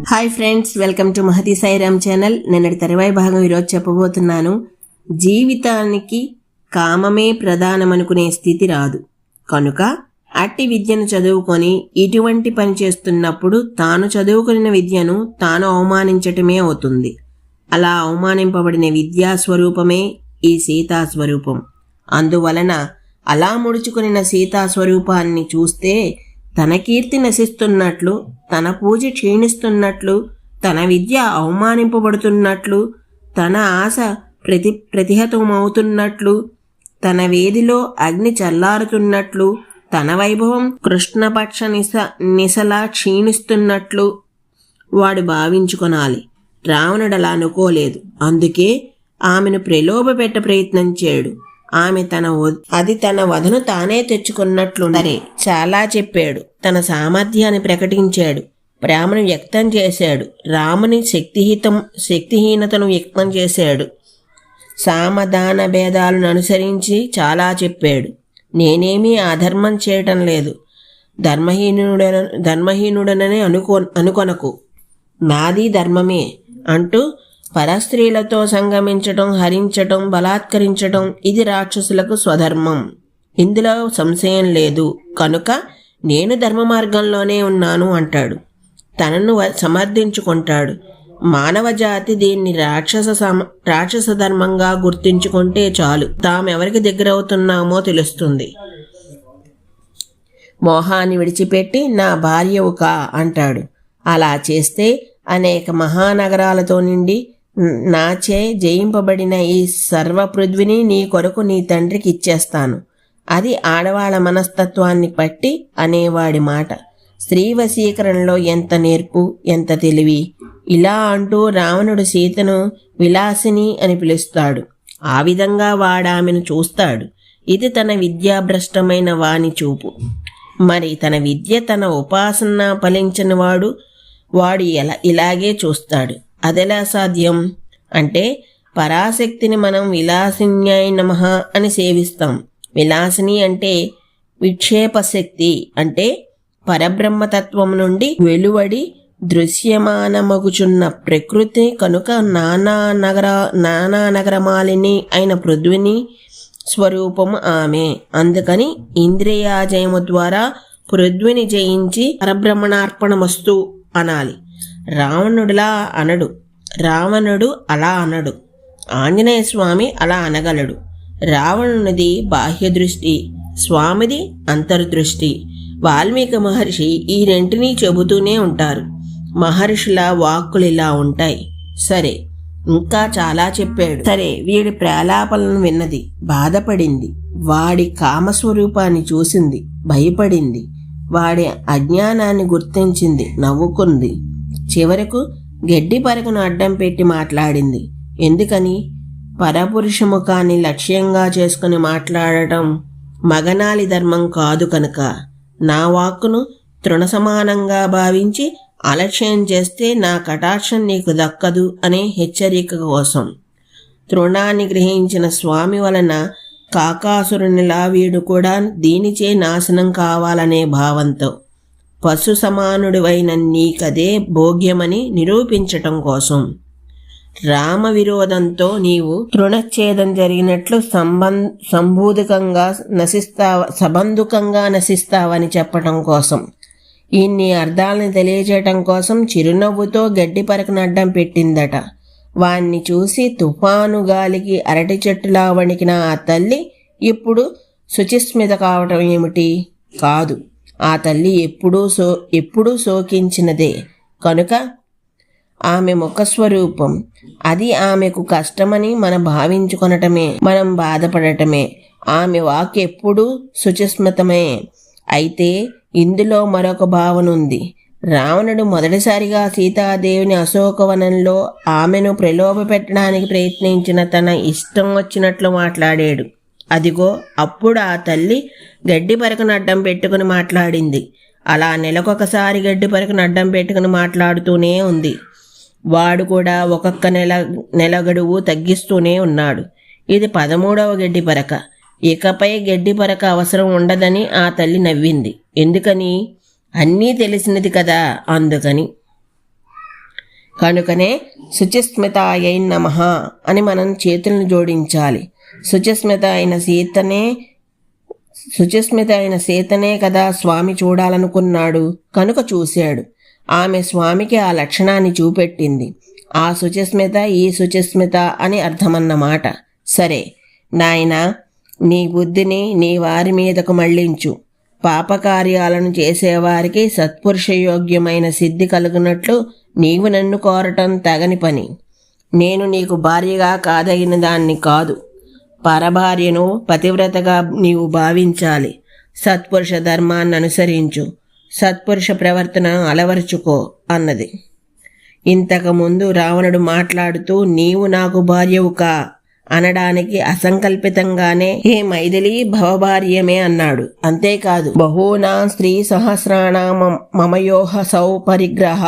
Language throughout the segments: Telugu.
Hi friends, welcome to Mahathi Sairam channel. నిన్నటి తరువాయి భాగం ఈరోజు చెప్పబోతున్నాను. జీవితానికి కామమే ప్రధానమనుకునే స్థితి రాదు కనుక అట్టి విద్యను చదువుకొని ఇటువంటి పని చేస్తున్నప్పుడు తాను చదువుకున్న విద్యను తాను అవమానించటమే అవుతుంది. అలా అవమానింపబడిన విద్యా స్వరూపమే ఈ సీతా స్వరూపం. అందువలన అలా ముడుచుకున్న సీతా స్వరూపాన్ని చూస్తే తన కీర్తి నశిస్తున్నట్లు, తన పూజ క్షీణిస్తున్నట్లు, తన విద్య అవమానింపబడుతున్నట్లు, తన ఆశ ప్రతిహతమవుతున్నట్లు, తన వేదిలో అగ్ని చల్లారుతున్నట్లు, తన వైభవం కృష్ణపక్ష నిశలా క్షీణిస్తున్నట్లు వాడు భావించుకొనాలి. రావణుడు అలా అనుకోలేదు. అందుకే ఆమెను ప్రలోభపెట్ట ప్రయత్నించాడు. ఆమె తన వధను తానే తెచ్చుకున్నట్లు సరే చాలా చెప్పాడు. తన సామర్థ్యాన్ని ప్రకటించాడు, ప్రేమను వ్యక్తం చేశాడు, రాముని శక్తిహీనతను వ్యక్తం చేశాడు, సామధాన భేదాలను అనుసరించి చాలా చెప్పాడు. నేనేమీ అధర్మం చేయటం లేదు, ధర్మహీనుడనని అనుకొనకు, నాది ధర్మమే అంటూ పరస్త్రీలతో సంగమించటం, హరించటం, బలాత్కరించటం ఇది రాక్షసులకు స్వధర్మం. ఇందులో సంశయం లేదు. కనుక నేను ధర్మ మార్గంలోనే ఉన్నాను అంటాడు. తనను సమర్థించుకుంటాడు. మానవ జాతి దీన్ని రాక్షస ధర్మంగా గుర్తించుకుంటే చాలు, తామెవరికి దగ్గరవుతున్నామో తెలుస్తుంది. మోహాన్ని విడిచిపెట్టి నా భార్యవు కా అంటాడు. అలా చేస్తే అనేక మహానగరాలతో నిండి నాచే జయింపబడిన ఈ సర్వపృథ్విని నీ కొరకు నీ తండ్రికి ఇచ్చేస్తాను. అది ఆడవాళ్ళ మనస్తత్వాన్ని పట్టి అనేవాడి మాట. స్త్రీ వశీకరణలో ఎంత నేర్పు, ఎంత తెలివి! ఇలా అంటూ రావణుడు సీతను విలాసిని అని పిలుస్తాడు. ఆ విధంగా వాడామెను చూస్తాడు. ఇది తన విద్యాభ్రష్టమైన వాని చూపు. మరి తన విద్య, తన ఉపాసన ఫలించని వాడు ఇలాగే చూస్తాడు. అదెలా సాధ్యం అంటే, పరాశక్తిని మనం విలాసిన్యాయ నమః అని సేవిస్తాం. విలాసిని అంటే విక్షేపశక్తి, అంటే పరబ్రహ్మతత్వం నుండి వెలువడి దృశ్యమానమగుచున్న ప్రకృతి. కనుక నానా నగరమాలిని అయిన పృథ్విని స్వరూపము ఆమె. అందుకని ఇంద్రియాజయము ద్వారా పృథ్విని జయించి పరబ్రహ్మణార్పణమస్తు అనాలి. రావణుడు అలా అనడు. ఆంజనేయ స్వామి అలా అనగలడు. రావణునిది బాహ్య దృష్టి, స్వామిది అంతర్దృష్టి. వాల్మీకి మహర్షి ఈ రెంటినీ చెబుతూనే ఉంటారు. మహర్షుల వాక్కులు ఇలా ఉంటాయి. సరే, ఇంకా చాలా చెప్పాడు. సరే, వీడి ప్రలాపనలను విన్నది, బాధపడింది. వాడి కామస్వరూపాన్ని చూసింది, భయపడింది. వాడి అజ్ఞానాన్ని గుర్తించింది, నవ్వుకుంది. చివరకు గడ్డి పరకను అడ్డం పెట్టి మాట్లాడింది. ఎందుకని? పరపురుష ముఖాన్ని లక్ష్యంగా చేసుకుని మాట్లాడటం మగనాలి ధర్మం కాదు కనుక. నా వాక్కును తృణసమానంగా భావించి అలక్ష్యం చేస్తే నా కటాక్షం నీకు దక్కదు అనే హెచ్చరిక కోసం. తృణాన్ని గ్రహించిన స్వామి వలన కాకాసురునిలా వీడు కూడా దీనిచే నాశనం కావాలనే భావంతో, పశు సమానుడివైన నీకదే భోగ్యమని నిరూపించటం కోసం. రామ విరోధంతో నీవు తృణఛేదం జరిగినట్లు సబంధుకంగా నశిస్తావని చెప్పటం కోసం. ఇన్ని అర్థాలను తెలియజేయటం కోసం చిరునవ్వుతో గడ్డి పరకను అడ్డం పెట్టిందట. వాణ్ణి చూసి తుఫాను గాలికి అరటి చెట్టులా వణికిన ఆ తల్లి ఇప్పుడు శుచిస్మిత కావటం ఏమిటి? కాదు, ఆ తల్లి ఎప్పుడూ శోకించినదే కనుక ఆమె ముఖస్వరూపం. అది ఆమెకు కష్టమని మనం భావించుకొనటమే, మనం బాధపడటమే. ఆమె వాక్ ఎప్పుడూ శుచిస్మితమే. అయితే ఇందులో మరొక భావనుంది. రావణుడు మొదటిసారిగా సీతాదేవిని అశోకవనంలో ఆమెను ప్రలోభ పెట్టడానికి ప్రయత్నించిన తన ఇష్టం వచ్చినట్లు మాట్లాడాడు. అదిగో అప్పుడు ఆ తల్లి గడ్డి పరకను అడ్డం పెట్టుకుని మాట్లాడింది. అలా నెలకొకసారి గడ్డి పరకను అడ్డం పెట్టుకుని మాట్లాడుతూనే ఉంది. వాడు కూడా ఒక్కొక్క నెల గడువు తగ్గిస్తూనే ఉన్నాడు. ఇది 13వ గడ్డి పరక. ఇకపై గడ్డి పరక అవసరం ఉండదని ఆ తల్లి నవ్వింది. ఎందుకని? అన్నీ తెలిసినది కదా, అందుకని. కనుకనే శుచిస్మితాయై నమః అని మనం చేతులను జోడించాలి. శుచిస్మిత అయిన సీతనే కదా స్వామి చూడాలనుకున్నాడు, కనుక చూశాడు. ఆమె స్వామికి ఆ లక్షణాన్ని చూపెట్టింది. ఆ శుచిస్మిత ఈ శుచిస్మిత అని అర్థమన్నమాట. సరే నాయనా, నీ బుద్ధిని నీ వారి మీదకు మళ్లించు. పాపకార్యాలను చేసేవారికి సత్పురుషయోగ్యమైన సిద్ధి కలుగునట్లు నీవు నన్ను కోరటం తగని పని. నేను నీకు భార్యగా కాదగిన దాన్ని కాదు. పరభార్యను పతివ్రతగా నీవు భావించాలి. సత్పురుష ధర్మాన్ని అనుసరించు, సత్పురుష ప్రవర్తన అలవరుచుకో అన్నది. ఇంతకుముందు రావణుడు మాట్లాడుతూ నీవు నాకు భార్యవు కా అనడానికి అసంకల్పితంగానే హే మైథిలి భవభార్యమే అన్నాడు. అంతేకాదు, బహూనా స్త్రీ సహస్రాణ మమయోహ సౌ పరిగ్రహ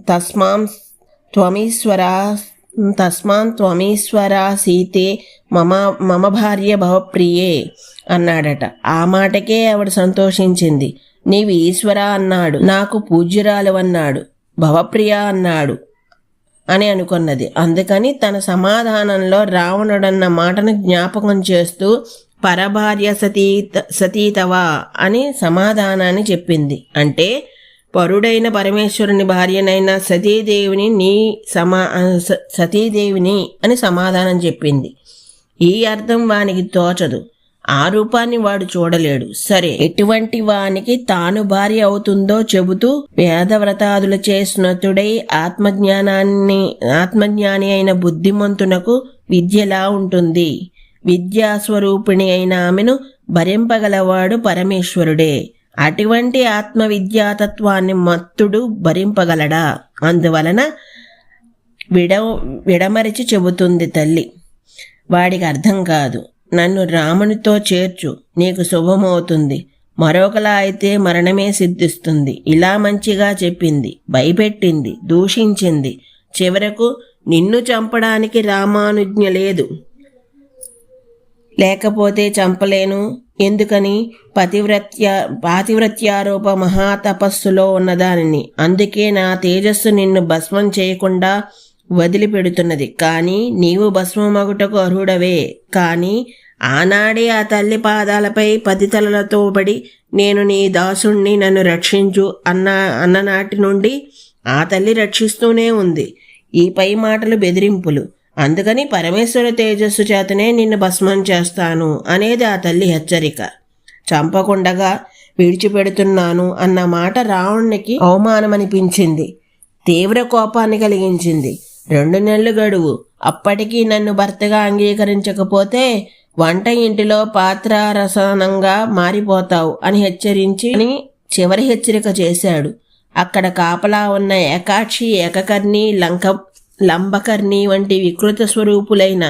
తస్మాం త్వమీశ్వరా సీతే మమ భార్య భవప్రియే అన్నాడట. ఆ మాటకే ఆవిడ సంతోషించింది. నీవు ఈశ్వర అన్నాడు, నాకు పూజ్యురాలు అన్నాడు, భవప్రియ అన్నాడు అని అనుకున్నది. అందుకని తన సమాధానంలో రావణుడన్న మాటను జ్ఞాపకం చేస్తూ పరభార్య సతీతవా అని సమాధానాన్ని చెప్పింది. అంటే పరుడైన పరమేశ్వరుని భార్యనైన సతీదేవిని అని సమాధానం చెప్పింది. ఈ అర్థం వానికి తోచదు. ఆ రూపాన్ని వాడు చూడలేడు. సరే, ఎటువంటి వానికి తాను భార్య అవుతుందో చెబుతూ వేదవ్రతాదులచే స్నతుడై ఆత్మజ్ఞాని అయిన బుద్ధిమంతునకు విద్యలా ఉంటుంది. విద్యాస్వరూపిణి అయిన ఆమెను భరింపగలవాడు పరమేశ్వరుడే. అటువంటి ఆత్మవిద్యాతత్వాన్ని మత్తుడు భరింపగలడా? అందువలన విడమరిచి చెబుతుంది తల్లి. వాడికి అర్థం కాదు. నన్ను రామునితో చేర్చు, నీకు శుభమవుతుంది. మరొకలా అయితే మరణమే సిద్ధిస్తుంది. ఇలా మంచిగా చెప్పింది, భయపెట్టింది, దూషించింది. చివరకు నిన్ను చంపడానికి రామానుజ్ఞ లేదు, లేకపోతే చంపలేను. ఎందుకని? పాతివ్రత్యారూప మహాతపస్సులో ఉన్నదానిని. అందుకే నా తేజస్సు నిన్ను భస్మం చేయకుండా వదిలిపెడుతున్నది. కానీ నీవు భస్మమగుటకు అర్హుడవే. కానీ ఆనాడే ఆ తల్లి పాదాలపై 10 తలలతో పడి నేను నీ దాసుణ్ణి, నన్ను రక్షించు అన్ననాటి నుండి ఆ తల్లి రక్షిస్తూనే ఉంది. ఈ పై మాటలు బెదిరింపులు. అందుకని పరమేశ్వర తేజస్సు చేతనే నిన్ను భస్మం చేస్తాను అనేది ఆ తల్లి హెచ్చరిక. చంపకుండగా విడిచిపెడుతున్నాను అన్న మాట రావణునికి అవమానమనిపించింది, తీవ్ర కోపాన్ని కలిగించింది. 2 నెలలు గడువు, అప్పటికీ నన్ను భర్తగా అంగీకరించకపోతే వంట ఇంటిలో పాత్రారసనంగా మారిపోతావు అని హెచ్చరించి చివరి హెచ్చరిక చేశాడు. అక్కడ కాపలా ఉన్న ఏకాక్షి, ఏకకర్ణి, లంబకర్ణి వంటి వికృత స్వరూపులైన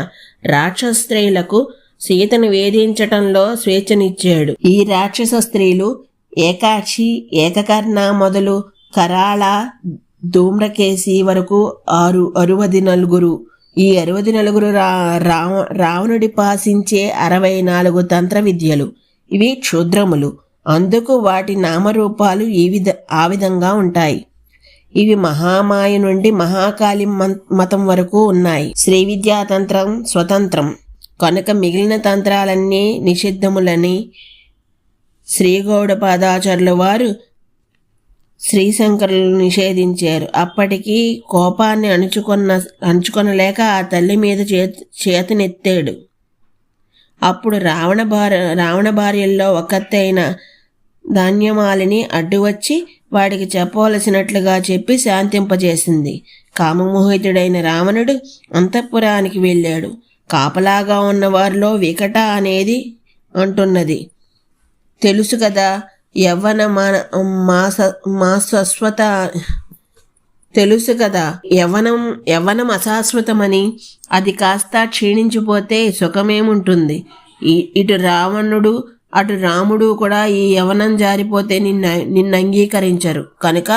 రాక్షస స్త్రీలకు సీతను వేధించటంలో స్వేచ్ఛనిచ్చాడు. ఈ రాక్షస స్త్రీలు ఏకాక్షి, ఏకకర్ణ మొదలు కరాళ, ధూమ్రకేసి వరకు 64. ఈ 64 రావణుడి పాసించే 64 తంత్ర విద్యలు. ఇవి క్షుద్రములు. అందుకు వాటి నామరూపాలు ఆ విధంగా ఉంటాయి. ఇవి మహామాయ నుండి మహాకాళి మతం వరకు ఉన్నాయి. శ్రీ విద్యాతంత్రం స్వతంత్రం కనుక మిగిలిన తంత్రాలన్నీ నిషిద్ధములని శ్రీగౌడపాదాచార్యుల వారు శ్రీశంకరులు నిషేధించారు. అప్పటికి కోపాన్ని అణుచుకొనలేక ఆ తల్లి మీద చేతనెత్తాడు. అప్పుడు రావణ భార్యల్లో ఒకత్తైన ధాన్యమాలిని అడ్డువచ్చి వాడికి చెప్పవలసినట్లుగా చెప్పి శాంతింపజేసింది. కామమోహితుడైన రావణుడు అంతఃపురానికి వెళ్ళాడు. కాపలాగా ఉన్న వారిలో వికట అనేది అంటున్నది. తెలుసు కదా, యవ్వనం అశాశ్వతమని. అది కాస్త క్షీణించిపోతే సుఖమేముంటుంది? ఇటు రావణుడు అటు రాముడు కూడా ఈ యవ్వనం జారిపోతే నిన్ను అంగీకరించరు. కనుక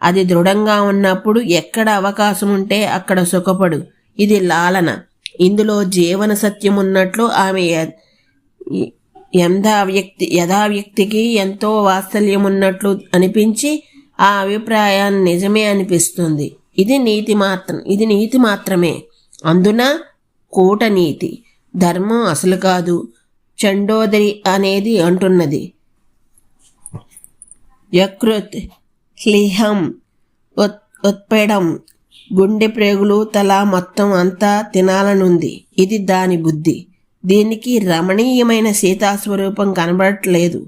అది దృఢంగా ఉన్నప్పుడు ఎక్కడ అవకాశం ఉంటే అక్కడ సుఖపడు. ఇది లాలన. ఇందులో జీవన సత్యం ఉన్నట్లు ఆమె యథా వ్యక్తికి ఎంతో వాత్సల్యం ఉన్నట్లు అనిపించి ఆ అభిప్రాయాన్ని నిజమే అనిపిస్తుంది. ఇది నీతి మాత్రమే. అందున కూటనీతి. ధర్మం అసలు కాదు. చండోదరి అనేది అంటున్నది, యకృత్ క్లీహం ఉత్పెడం, గుండె ప్రేగులు తల మొత్తం అంతా తినాలనుంది. ఇది దాని బుద్ధి. దీనికి రమణీయమైన సీతాస్వరూపం కనబడట్లేదు.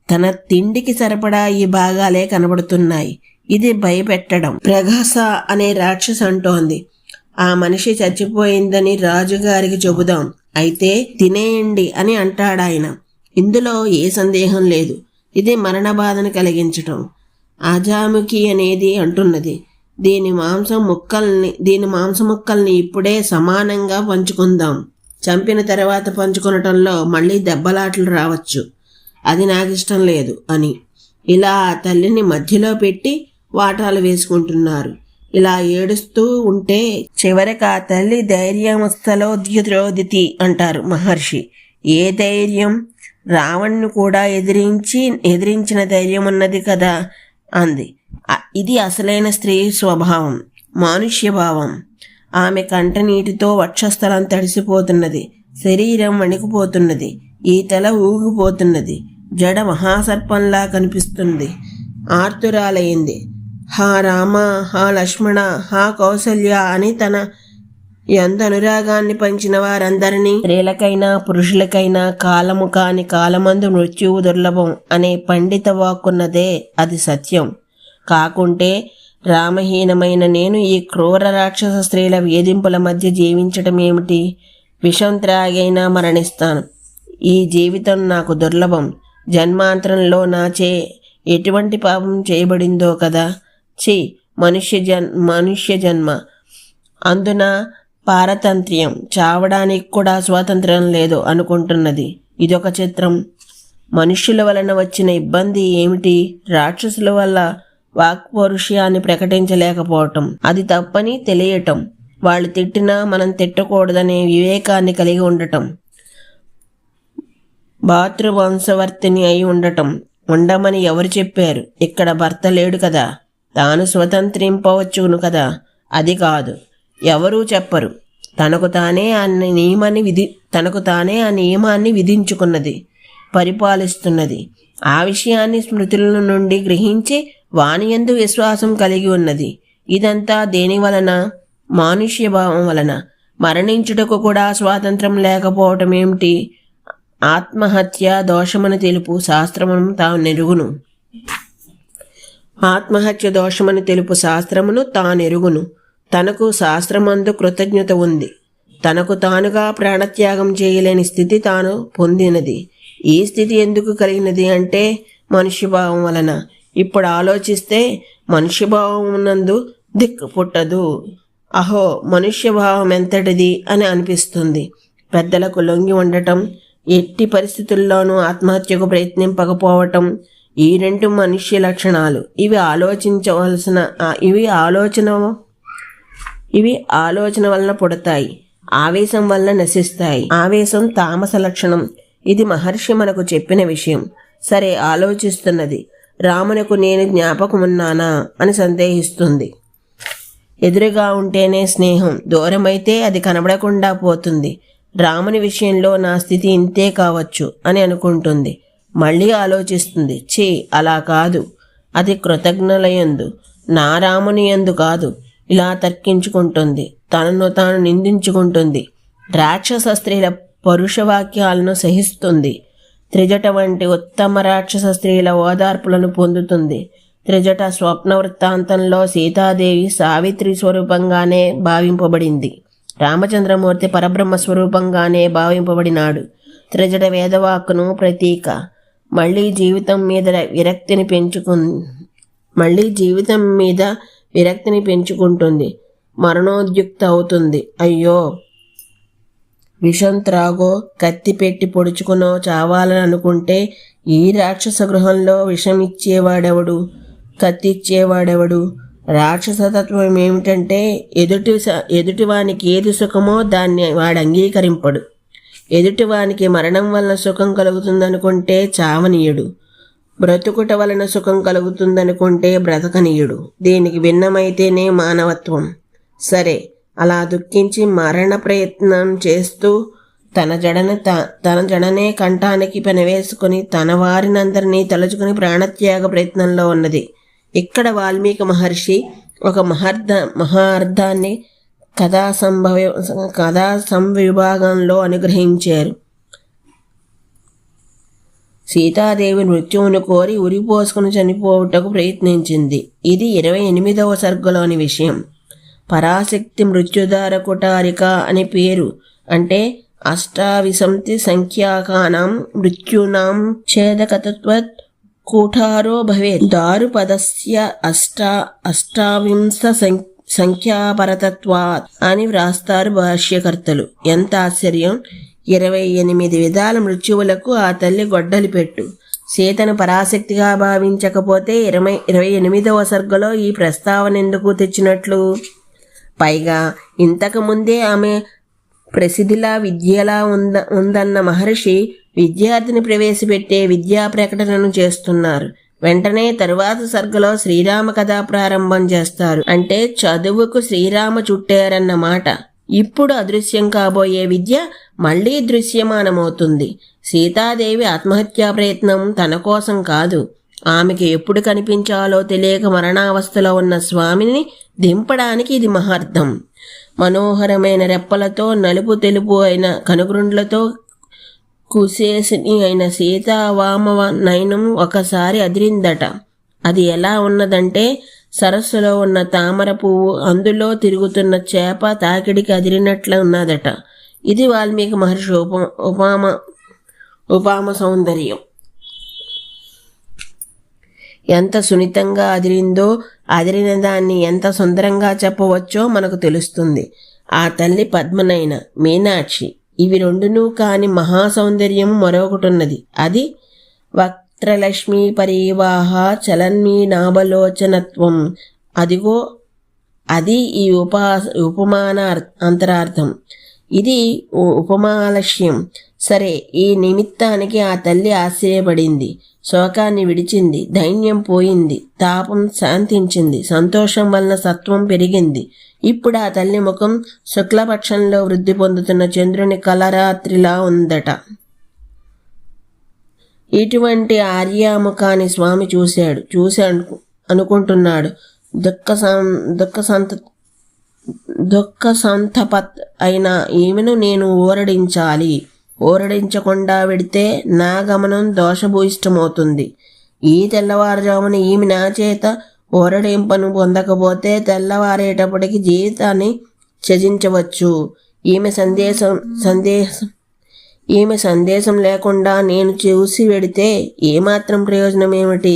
తన తిండికి సరిపడా ఈ భాగాలే కనబడుతున్నాయి. ఇది భయపెట్టడం. ప్రగస అనే రాక్షస అంటోంది, ఆ మనిషి చచ్చిపోయిందని రాజుగారికి చెబుదాం, అయితే తినేయండి అని అంటాడాయన. ఇందులో ఏ సందేహం లేదు. ఇది మరణ బాధను కలిగించటం. అజాముఖి అనేది అంటున్నది, దీని మాంసం ముక్కల్ని ఇప్పుడే సమానంగా పంచుకుందాం. చంపిన తర్వాత పంచుకొనటంలో మళ్ళీ దెబ్బలాటలు రావచ్చు. అది నాకిష్టం లేదు అని ఇలా తల్లిని మధ్యలో పెట్టి వాటాలు వేసుకుంటున్నారు. ఇలా ఏడుస్తూ ఉంటే చివరికి ఆ తల్లి ధైర్యమస్తలో ద్యుద్రోదితి అంటారు మహర్షి. ఏ ధైర్యం? రావణ్ణి కూడా ఎదిరించిన ధైర్యం ఉన్నది కదా అంది. ఇది అసలైన స్త్రీ స్వభావం, మానుష్య భావం. ఆమె కంటనీటితో వక్షస్థలం తడిసిపోతున్నది, శరీరం వణికిపోతున్నది, ఈ తల ఊగిపోతున్నది, జడ మహాసర్పంలా కనిపిస్తుంది. ఆర్తురాలైంది. హా రామ, హా లక్ష్మణ, హా కౌసల్య అని తన ఎంత అనురాగాన్ని పంచిన వారందరినీ, స్త్రీలకైనా పురుషులకైనా కాలము కాని కాలమందు మృత్యువు దుర్లభం అనే పండిత వాక్కున్నదే అది సత్యం. కాకుంటే రామహీనమైన నేను ఈ క్రూర రాక్షస స్త్రీల వేధింపుల మధ్య జీవించటం ఏమిటి? విషం త్రాగైనా మరణిస్తాను. ఈ జీవితం నాకు దుర్లభం. జన్మాంతరంలో నాచే ఎటువంటి పాపం చేయబడిందో కదా. ఛీ, మనుష్య జన్మ. అందున పారతంత్ర్యం. చావడానికి కూడా స్వాతంత్ర్యం లేదు అనుకుంటున్నది. ఇదొక చిత్రం. మనుష్యుల వలన వచ్చిన ఇబ్బంది ఏమిటి? రాక్షసుల వల్ల వాక్పౌరుషాన్ని ప్రకటించలేకపోవటం, అది తప్పని తెలియటం, వాళ్ళు తిట్టినా మనం తిట్టకూడదనే వివేకాన్ని కలిగి ఉండటం, భాతృవంశవర్తిని అయి ఉండమని ఎవరు చెప్పారు? ఇక్కడ భర్త లేడు కదా, తాను స్వతంత్రింపవచ్చును కదా. అది కాదు, ఎవరూ చెప్పరు. తనకు తానే ఆ నియమాన్ని విధించుకున్నది, పరిపాలిస్తున్నది. ఆ విషయాన్ని స్మృతుల నుండి గ్రహించి వానియందు విశ్వాసం కలిగి ఉన్నది. ఇదంతా దేని వలన? మానుష్య భావం వలన. మరణించుటకు కూడా స్వాతంత్రం లేకపోవటం ఏమిటి? ఆత్మహత్య దోషమని తెలుపు శాస్త్రమును తానెరుగును. ఆత్మహత్య దోషమని తెలుపు శాస్త్రమును తానెరుగును. తనకు శాస్త్రమందు కృతజ్ఞత ఉంది. తనకు తానుగా ప్రాణత్యాగం చేయలేని స్థితి తాను పొందినది. ఈ స్థితి ఎందుకు కలిగినది అంటే మనుష్యభావం వలన. ఇప్పుడు ఆలోచిస్తే మనుష్యభావం నందు దిక్కు పుట్టదు. అహో, మనుష్యభావం ఎంతటిది అని అనిపిస్తుంది. పెద్దలకు లొంగి ఉండటం, ఎట్టి పరిస్థితుల్లోనూ ఆత్మహత్యకు ప్రయత్నింపకపోవటం, ఈ రెండు మనుష్య లక్షణాలు. ఇవి ఆలోచన వలన పుడతాయి, ఆవేశం వలన నశిస్తాయి. ఆవేశం తామస లక్షణం. ఇది మహర్షి మనకు చెప్పిన విషయం. సరే, ఆలోచిస్తున్నది. రామునకు నేను జ్ఞాపకమున్నానా అని సందేహిస్తుంది. ఎదురుగా ఉంటేనే స్నేహం, దూరమైతే అది కనబడకుండా పోతుంది. రాముని విషయంలో నా స్థితి ఇంతే కావచ్చు అని అనుకుంటుంది. మళ్ళీ ఆలోచిస్తుంది, ఛీ, అలా కాదు, అది కృతజ్ఞులయందు, నా రాముని యందు కాదు. ఇలా తర్కించుకుంటుంది, తనను తాను నిందించుకుంటుంది. రాక్షస స్త్రీల పరుషవాక్యాలను సహిస్తుంది. త్రిజట వంటి ఉత్తమ రాక్షస స్త్రీల ఓదార్పులను పొందుతుంది. త్రిజట స్వప్న వృత్తాంతంలో సీతాదేవి సావిత్రి స్వరూపంగానే భావింపబడింది. రామచంద్రమూర్తి పరబ్రహ్మ స్వరూపంగానే భావింపబడినాడు. త్రిజట వేదవాక్కును ప్రతీక. మళ్ళీ జీవితం మీద విరక్తిని పెంచుకుంటుంది. మరణోద్యుక్త అవుతుంది. అయ్యో, విషం త్రాగో, కత్తి పెట్టి పొడుచుకునో చావాలని అనుకుంటే ఈ రాక్షస గృహంలో విషం ఇచ్చేవాడెవడు, కత్తి ఇచ్చేవాడెవడు? రాక్షసతత్వం ఏమిటంటే ఎదుటివానికి ఏది సుఖమో దాన్ని వాడు అంగీకరింపడు. ఎదుటివానికి మరణం వలన సుఖం కలుగుతుందనుకుంటే చావనీయుడు, బ్రతుకుట వలన సుఖం కలుగుతుందనుకుంటే బ్రతకనీయుడు. దీనికి భిన్నమైతేనే మానవత్వం. సరే, అలా దుఃఖించి మరణ ప్రయత్నం చేస్తూ తన జడనే కంఠానికి పెనవేసుకుని తన వారినందరినీ తలుచుకుని ప్రాణత్యాగ ప్రయత్నంలో ఉన్నది. ఇక్కడ వాల్మీకి మహర్షి ఒక మహార్థాన్ని కథా సంవిభాగంలో అనుగ్రహించారు. సీతాదేవి మృత్యువును కోరి ఉరిపోసుకుని చనిపోవుటకు ప్రయత్నించింది. ఇది 28వ సర్గలోని విషయం. పరాశక్తి మృత్యుధార కుటారిక అని పేరు. అంటే అష్టావిశంతి సంఖ్యాకానాం మృత్యూనాం ఛేదకతత్వత్ కూఠారో భవేత్ దారుపదస్య అష్టావింశ సంఖ్యాపరతత్వాత్ అని వ్రాస్తారు భాష్యకర్తలు. ఎంత ఆశ్చర్యం! 28 విధాల మృత్యువులకు ఆ తల్లి గొడ్డలి పెట్టు. సీతను పరాశక్తిగా భావించకపోతే 28వ సర్గలో ఈ ప్రస్తావన ఎందుకు తెచ్చినట్లు? పైగా ఇంతకుముందే ఆమె ప్రసిద్ధిలా విద్యలా ఉందన్న మహర్షి విద్యార్థిని ప్రవేశపెట్టే విద్యా ప్రకటనను చేస్తున్నారు. వెంటనే తరువాత సర్గలో శ్రీరామ కథ ప్రారంభం చేస్తారు. అంటే చదువుకు శ్రీరామ చుట్టారన్నమాట. ఇప్పుడు అదృశ్యం కాబోయే విద్య మళ్లీ దృశ్యమానమవుతుంది. సీతాదేవి ఆత్మహత్యా ప్రయత్నం తన కోసం కాదు, ఆమెకి ఎప్పుడు కనిపించాలో తెలియక మరణావస్థలో ఉన్న స్వామిని దింపడానికి ఇది మహార్థం. మనోహరమైన రెప్పలతో నలుపు తెలుపు అయిన కనుగ్రుండ్లతో కుశేసిని అయిన సీతావామ నయనం ఒకసారి అదిరిందట. అది ఎలా ఉన్నదంటే సరస్సులో ఉన్న తామర పువ్వు అందులో తిరుగుతున్న చేప తాకిడికి అదిరినట్లు ఉన్నదట. ఇది వాల్మీకి మహర్షి ఉపామ సౌందర్యం. ఎంత సున్నితంగా అదిరిందో, అదిరిన దాన్ని ఎంత సుందరంగా చెప్పవచ్చో మనకు తెలుస్తుంది. ఆ తల్లి పద్మనయన, మీనాక్షి, ఇవి రెండునూ కాని మహాసౌందర్యం మరొకటున్నది. అది వక్త్రలక్ష్మీ పరివాహ చలన్మీ నాభలోచనత్వం. అదిగో అది ఈ ఉపమాన అంతరార్థం. ఇది ఉపమాలక్ష్యం. సరే, ఈ నిమిత్తానికి ఆ తల్లి ఆశ్చర్యపడింది, శోకాన్ని విడిచింది, ధైన్యం పోయింది, తాపం శాంతించింది, సంతోషం వలన సత్వం పెరిగింది. ఇప్పుడు ఆ తల్లి ముఖం శుక్లపక్షంలో వృద్ధి పొందుతున్న చంద్రుని కలరాత్రిలా ఉందట. ఇటువంటి ఆర్యాముఖాన్ని స్వామి చూసి అనుకుంటున్నాడు, దుఃఖ సంతపత్ అయిన ఈమెను నేను ఊరడించాలి. ఊరడించకుండా వెడితే నా గమనం దోషభూయిష్టమవుతుంది. ఈ తెల్లవారుజామున ఈమె నా చేత ఊరడింపను పొందకపోతే తెల్లవారేటప్పటికి జీవితాన్ని త్యజించవచ్చు. ఈమె సందేశం లేకుండా నేను చూసి వెడితే ఏమాత్రం ప్రయోజనం ఏమిటి?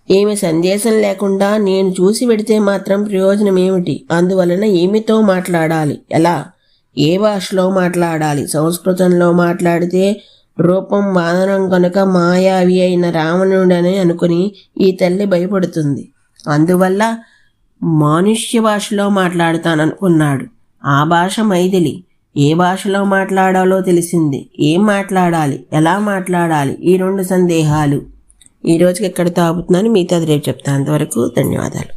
ఈమె సందేశం లేకుండా నేను చూసి వెడితే మాత్రం ప్రయోజనం ఏమిటి? అందువలన ఈమెతో మాట్లాడాలి. ఎలా? ఏ భాషలో మాట్లాడాలి? సంస్కృతంలో మాట్లాడితే రూపం వాదనం కనుక మాయావి అయిన రావణుడని అనుకుని ఈ తల్లి భయపడుతుంది. అందువల్ల మానుష్య భాషలో మాట్లాడుతాననుకున్నాడు. ఆ భాష మైథిలి. ఏ భాషలో మాట్లాడాలో తెలిసింది. ఏం మాట్లాడాలి, ఎలా మాట్లాడాలి, ఈ 2 సందేహాలు. ఈ రోజుకి ఎక్కడ తాపుతున్నాను, మిగతాది రేపు చెప్తాను. అంతవరకు ధన్యవాదాలు.